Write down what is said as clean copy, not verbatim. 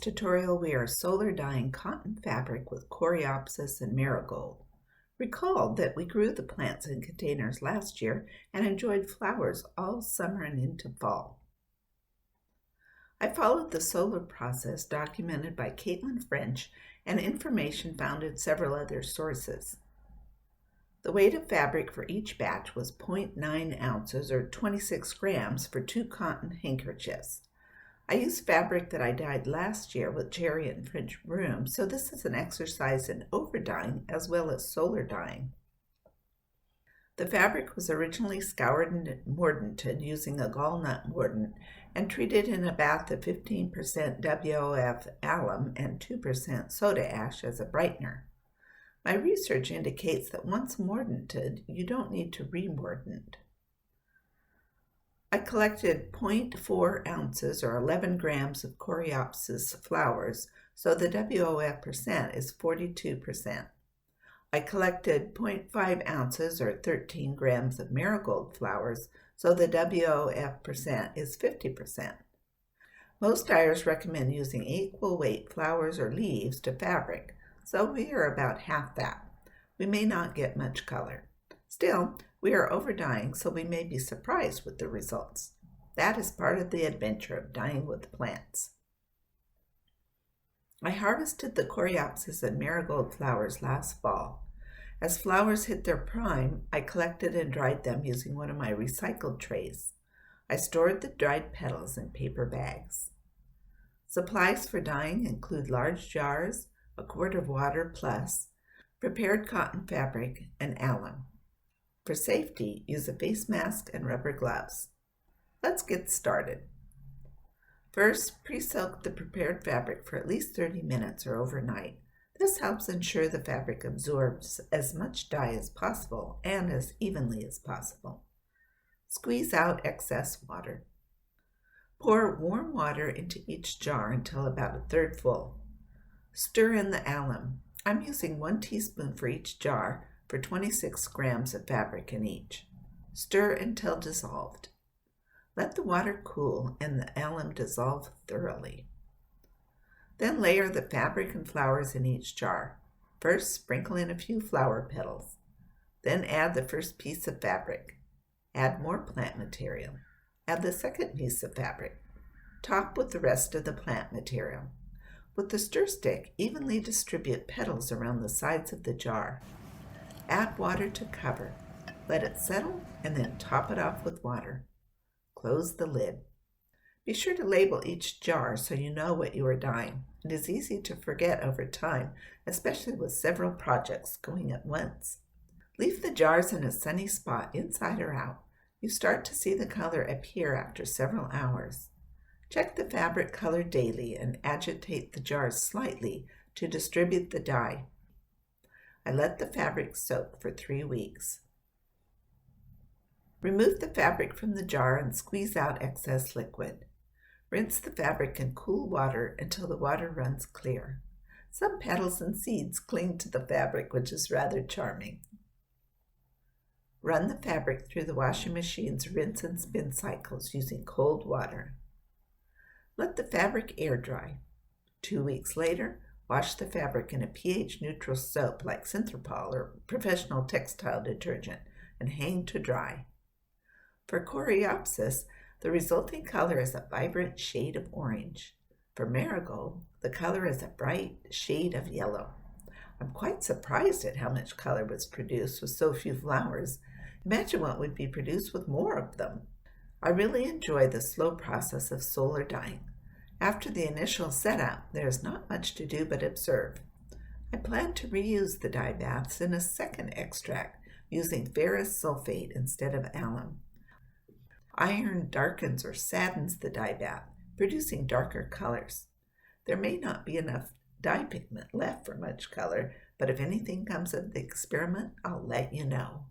tutorial, we are solar dyeing cotton fabric with Coreopsis and Marigold. Recall that we grew the plants in containers last year and enjoyed flowers all summer and into fall. I followed the solar process documented by Caitlin French and information found in several other sources. The weight of fabric for each batch was 0.9 ounces or 26 grams for 2 cotton handkerchiefs. I used fabric that I dyed last year with cherry and French broom, so this is an exercise in over-dyeing as well as solar dyeing. The fabric was originally scoured and mordanted using a gallnut mordant and treated in a bath of 15% WOF alum and 2% soda ash as a brightener. My research indicates that once mordanted, you don't need to re-mordant. I collected 0.4 ounces or 11 grams of Coreopsis flowers, so the WOF percent is 42%. I collected 0.5 ounces or 13 grams of Marigold flowers, so the WOF percent is 50%. Most dyers recommend using equal weight flowers or leaves to fabric, so we are about half that. We may not get much color. Still, we are over-dyeing, so we may be surprised with the results. That is part of the adventure of dyeing with plants. I harvested the Coreopsis and Marigold flowers last fall. As flowers hit their prime, I collected and dried them using one of my recycled trays. I stored the dried petals in paper bags. Supplies for dyeing include large jars, a quart of water plus, prepared cotton fabric, and alum. For safety, use a face mask and rubber gloves. Let's get started. First, pre-soak the prepared fabric for at least 30 minutes or overnight. This helps ensure the fabric absorbs as much dye as possible and as evenly as possible. Squeeze out excess water. Pour warm water into each jar until about a third full. Stir in the alum. I'm using 1 teaspoon for each jar for 26 grams of fabric in each. Stir until dissolved. Let the water cool and the alum dissolve thoroughly. Then layer the fabric and flowers in each jar. First, sprinkle in a few flower petals. Then add the first piece of fabric. Add more plant material. Add the second piece of fabric. Top with the rest of the plant material. With the stir stick, evenly distribute petals around the sides of the jar. Add water to cover. Let it settle and then top it off with water. Close the lid. Be sure to label each jar so you know what you are dyeing. It is easy to forget over time, especially with several projects going at once. Leave the jars in a sunny spot inside or out. You start to see the color appear after several hours. Check the fabric color daily and agitate the jars slightly to distribute the dye. I let the fabric soak for 3 weeks. Remove the fabric from the jar and squeeze out excess liquid. Rinse the fabric in cool water until the water runs clear. Some petals and seeds cling to the fabric, which is rather charming. Run the fabric through the washing machine's rinse and spin cycles using cold water. Let the fabric air dry. 2 weeks later, wash the fabric in a pH-neutral soap like Synthropol or professional textile detergent and hang to dry. For Coreopsis, the resulting color is a vibrant shade of orange. For Marigold, the color is a bright shade of yellow. I'm quite surprised at how much color was produced with so few flowers. Imagine what would be produced with more of them. I really enjoy the slow process of solar dyeing. After the initial setup, there is not much to do but observe. I plan to reuse the dye baths in a second extract using ferrous sulfate instead of alum. Iron darkens or saddens the dye bath, producing darker colors. There may not be enough dye pigment left for much color, but if anything comes of the experiment, I'll let you know.